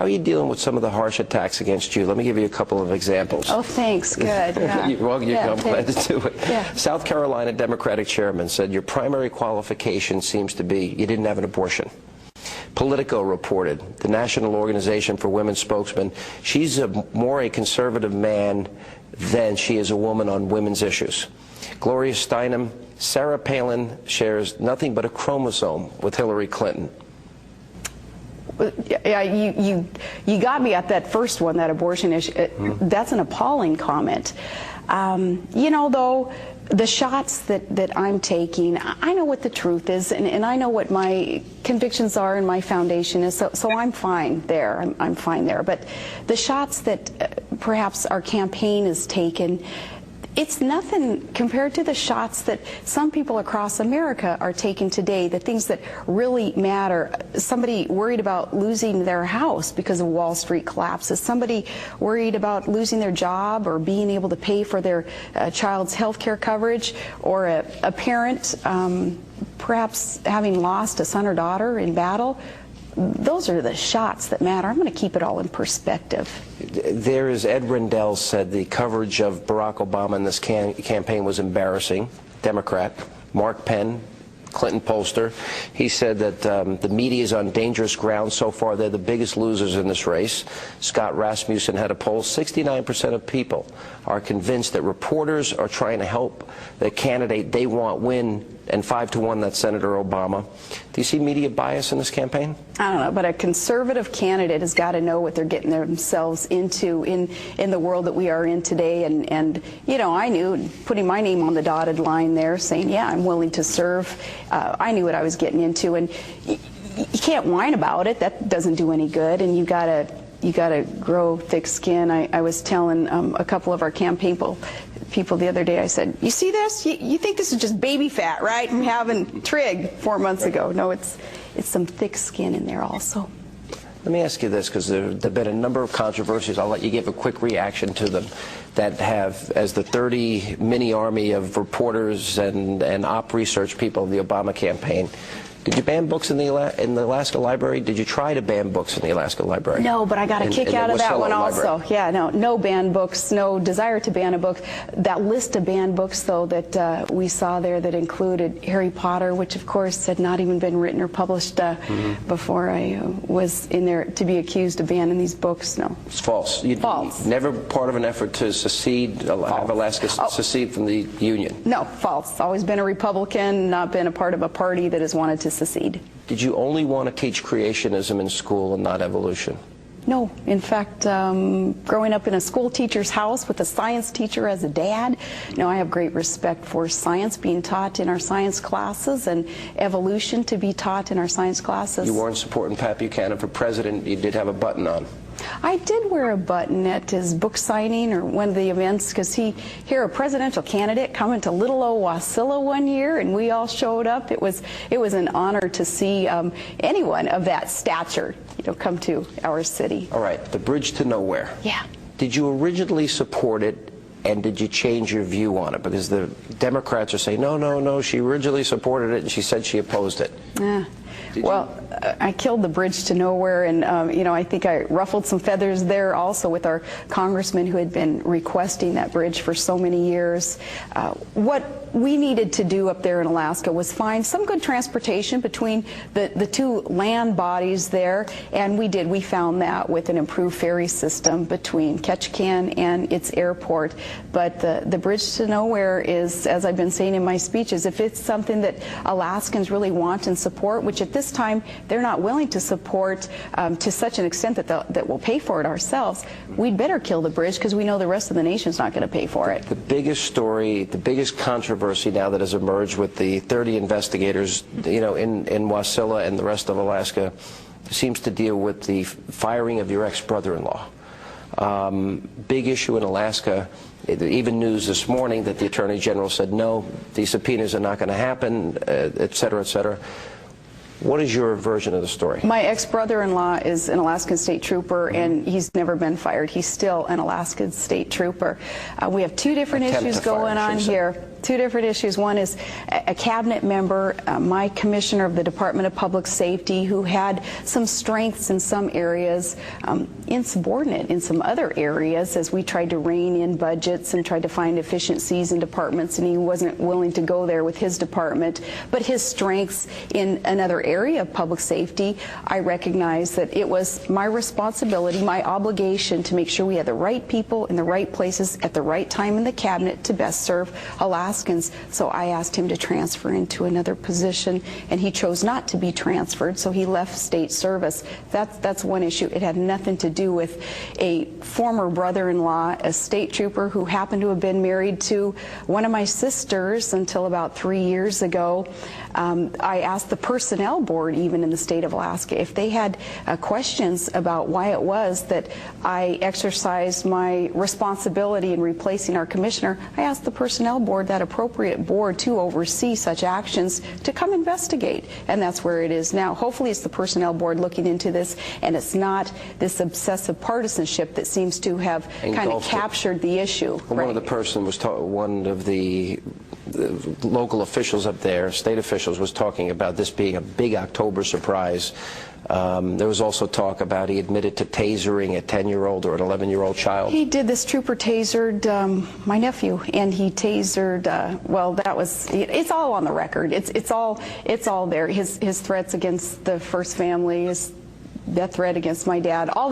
How are you dealing with some of the harsh attacks against you? Let me give you a couple of examples. Oh, thanks. Good. Yeah. I'm glad to do it. Yeah. South Carolina Democratic chairman said your primary qualification seems to be you didn't have an abortion. Politico reported, the National Organization for Women's spokesman, she's more a conservative man than she is a woman on women's issues. Gloria Steinem, Sarah Palin shares nothing but a chromosome with Hillary Clinton. Yeah, you got me at that first one, that abortion issue. That's an appalling comment. You know, though, the shots that I'm taking, I know what the truth is, and I know what my convictions are and my foundation is, so I'm fine there. I'm fine there. But the shots that perhaps our campaign has taken, it's nothing compared to the shots that some people across America are taking today, the things that really matter. Somebody worried about losing their house because of Wall Street collapses, somebody worried about losing their job or being able to pay for their child's health care coverage, or a parent perhaps having lost a son or daughter in battle. Those are the shots that matter. I'm going to keep it all in perspective. There is, Ed Rendell said the coverage of Barack Obama in this campaign was embarrassing. Democrat. Mark Penn, Clinton pollster, he said that the media is on dangerous ground so far. They're the biggest losers in this race. Scott Rasmussen had a poll. 69% of people are convinced that reporters are trying to help the candidate they want win, and 5-1, that's Senator Obama. Do you see media bias in this campaign? I don't know, but a conservative candidate has got to know what they're getting themselves into in the world that we are in today. And you know, I knew, putting my name on the dotted line there, saying, yeah, I'm willing to serve. I knew what I was getting into, and you can't whine about it. That doesn't do any good, and you gotta grow thick skin. I was telling a couple of our campaign people the other day, I said, you see this? You think this is just baby fat, right? From having Trig 4 months ago. No, it's some thick skin in there also. Let me ask you this, because there have been a number of controversies. I'll let you give a quick reaction to them, that have, as the 30 mini army of reporters and op research people of the Obama campaign. Did you ban books in the Alaska Library? Did you try to ban books in the Alaska Library? No, but I got a kick out of that one also. Yeah, no banned books, no desire to ban a book. That list of banned books, though, that we saw there that included Harry Potter, which of course had not even been written or published before I was in there to be accused of banning these books. No. It's false. False. Never part of an effort to secede, have Alaska secede from the Union. No, false. Always been a Republican, not been a part of a party that has wanted to secede. Did you only want to teach creationism in school and not evolution? No. In fact, growing up in a school teacher's house with a science teacher as a dad, no, I have great respect for science being taught in our science classes and evolution to be taught in our science classes. You weren't supporting Pat Buchanan for president. You did have a button on. I did wear a button at his book signing or one of the events, because he a presidential candidate coming to little old Wasilla one year, and we all showed up. It was an honor to see anyone of that stature, you know, come to our city. All right, the bridge to nowhere. Yeah. Did you originally support it, and did you change your view on it? Because the Democrats are saying, no, she originally supported it, and she said she opposed it. Yeah. Well, I killed the bridge to nowhere, and you know, I think I ruffled some feathers there also with our congressman who had been requesting that bridge for so many years. What we needed to do up there in Alaska was find some good transportation between the two land bodies there, and we did. We found that with an improved ferry system between Ketchikan and its airport. But the bridge to nowhere is, as I've been saying in my speeches, if it's something that Alaskans really want and support, which at this time they're not willing to support to such an extent that we'll pay for it ourselves, we'd better kill the bridge, because we know the rest of the nation's not going to pay for it. The biggest story, the biggest controversy now that has emerged with the 30 investigators, you know, in Wasilla and the rest of Alaska, seems to deal with the firing of your ex-brother-in-law. Big issue in Alaska. Even news this morning that the Attorney General said no, these subpoenas are not going to happen, et cetera, et cetera. What is your version of the story? My ex-brother-in-law is an Alaskan state trooper, and he's never been fired. He's still an Alaskan state trooper. We have two different issues going on here. Two different issues. One is a cabinet member, my commissioner of the Department of Public Safety, who had some strengths in some areas, insubordinate in some other areas, as we tried to rein in budgets and tried to find efficiencies in departments, and he wasn't willing to go there with his department. But his strengths in another area of public safety, I recognize that it was my responsibility, my obligation to make sure we had the right people in the right places at the right time in the cabinet to best serve Alaskans. So I asked him to transfer into another position, and he chose not to be transferred, so he left state service. That's one issue. It had nothing to do with a former brother-in-law, a state trooper who happened to have been married to one of my sisters until about 3 years ago. I asked the personnel board, even in the state of Alaska, if they had questions about why it was that I exercised my responsibility in replacing our commissioner. I asked the personnel board, that appropriate board to oversee such actions, to come investigate, and that's where it is now. Hopefully it's the personnel board looking into this, and it's not this obsessive partisanship that seems to have kind of captured the issue. Well, right. One of the person was one of the local officials up there, state officials, was talking about this being a big October surprise. There was also talk about he admitted to tasering a 10-year-old or an 11-year-old child. He did. This trooper tasered my nephew, and he tasered, well, that was, it's all on the record. It's all there. His threats against the first family, his death threat against my dad, all